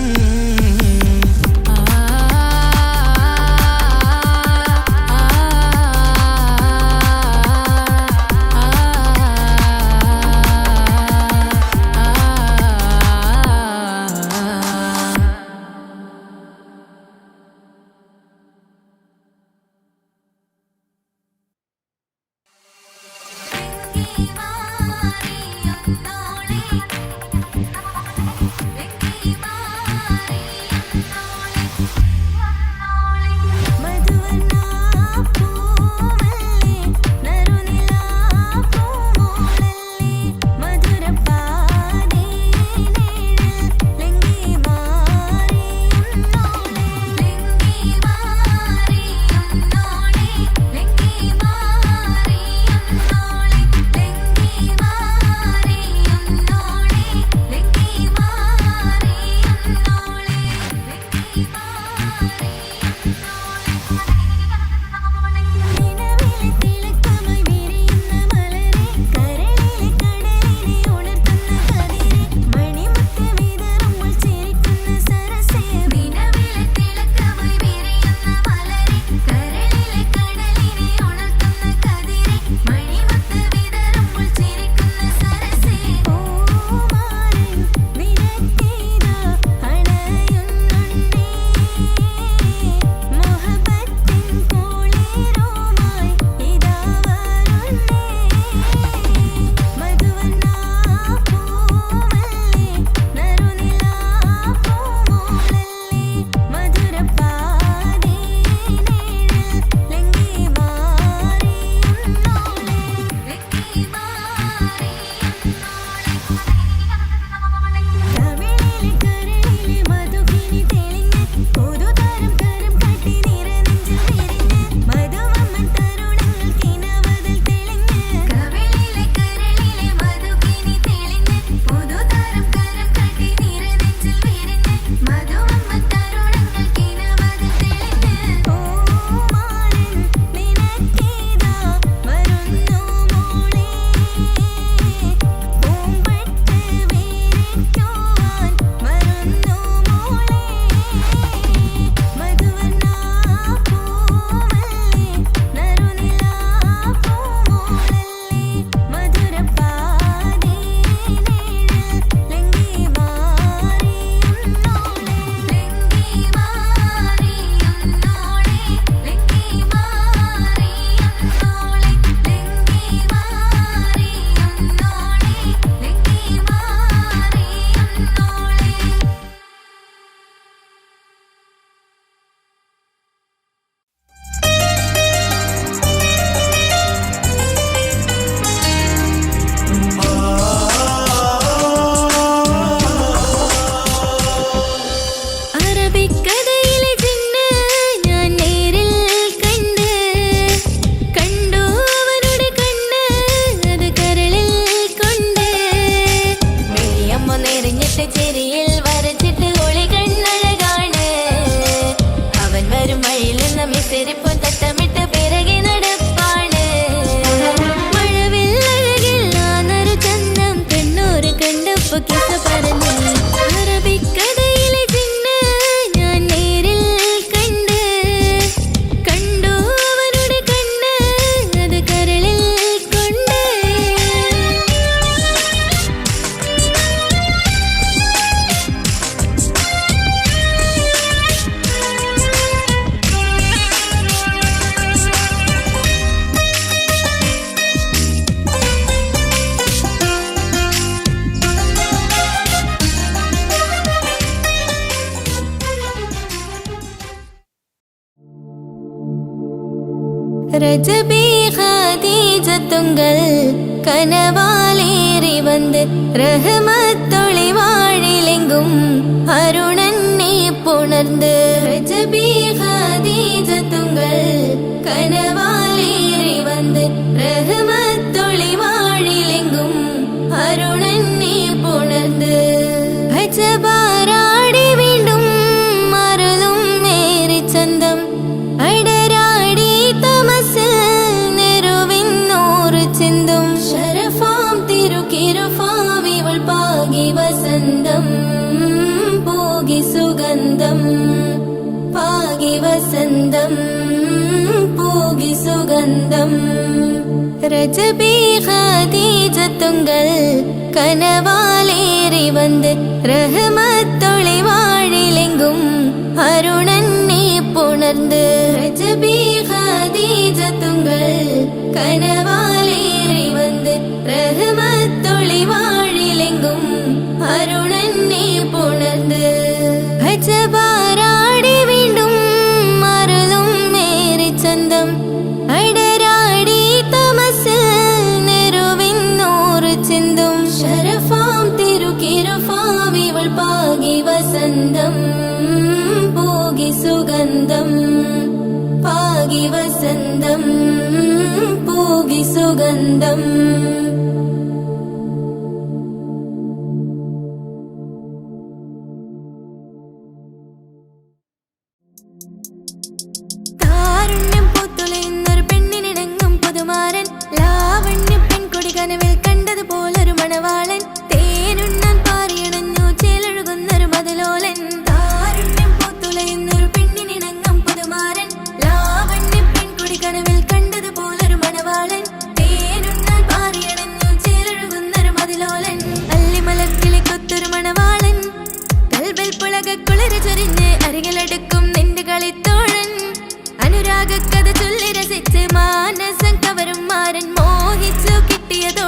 അറബിക്കഥയിലെ ജിന്ന് ഞാൻ നേരിൽ കണ്ട് കണ്ടു അവരുടെ കണ്ണ് അത് കരളിൽ കൊണ്ട് വെളിയമ്മ നിറഞ്ഞിട്ട് ചെരിയിൽ വരച്ചിട്ട് ഒളി കണ്ണഴകാണ് അവൻ വരും വഴിയിൽ നിന്ന് മിസിരിപ്പ് തട്ടമിട്ട് പിറകെ നടപ്പാണ് മഴവിൽ അഴകിൽ ആനൊരു ചന്തം കണ്ണൂര് കണ്ടപ്പോ കിസ പറഞ്ഞു അറബിക്കഥയിലെ ജിന്ന് ഞാൻ നേരിൽ കണ്ട് കണ്ടു അവരുടെ കണ്ണ് അത് കരളിൽ കൊണ്ട് ரஜபி ஹதீஜத்துங்கள் கனவாலேறி வந்து ரஹமத்தொளி வாழிலெங்கும் அருணன்னே புணர்ந்து ரஜபி ஹதீஜத்துங்கள் கனவாலேறி வந்து ரஹமத்தொளி வாழிலெங்கும் அருணன்னே புணர்ந்து அஜபாராடி വീണ്ടും മറലും മേരി ചന്തം അടരാടി തമസിൽ നെരുവിന്നൂറ് ചിന്തും ശരഫാം തിരുക്കിരുഫാം ഇവൾ പാകി വസന്തം പോകി സുഗന്ധം പാകി വസന്തം പോകി സുഗന്ധം രജബി ഖദീജത്തുങ്കൾ കനവാലേറി വന്ന് റഹ്മത്തൊളി വാഴിലെങ്കും അരുണന്നെ പുണർന്ന് രജബി ഖദീജത്തുങ്കൾ കനവാലേറി വന്ന് റഹ്മത്തൊളി വാഴിലെങ്കും അരുണന്നെ പുണർന്ന് അജബാരാടി വീണ്ടും മറലും മേരി ചന്തം അടരാടി തമസിൽ നെരുവിന്നൂറ് ചിന്തും ശരഫാം തിരുക്കിരുഫാം ഇവൾ പാകി വസന്തം പോകി സുഗന്ധം പാകി വസന്തം പോകി സുഗന്ധം താരുണ്യം പൂത്തുലയുന്നൊരു പെണ്ണിനിണങ്ങും പുതുമാരൻ ലാവണ്യ പെൺകൊടി കനവിൽ കണ്ടതുപോലൊരു മണവാളൻ തേനുണ്ണാൻ പാറിയണഞ്ഞു ചേലൊഴുകുന്നൊരു മതിലോലൻ താരുണ്യം പൂത്തുലയുന്നൊരു പെണ്ണിനിണങ്ങും പുതുമാരൻ ലാവണ്യ പെൺകൊടി കനവിൽ കണ്ടതുപോലൊരു മണവാളൻ തേനുണ്ണാൻ പാറിയണഞ്ഞു ചേലൊഴുകുന്നൊരു മതിലോലൻ അല്ലിമലർക്കിളി കൊത്തൊരു മണവാളൻ കൽബിൽ പുളകുളിര് ചൊരിഞ്ഞ് അരികിലടുക്കും നിന്റെ കളിത്തോഴൻ അനുരാഗ കഥ ചൊല്ലി രസിച്ച് മാനസം കവരും മാരൻ മോഹിച്ചു കിട്ടിയതോ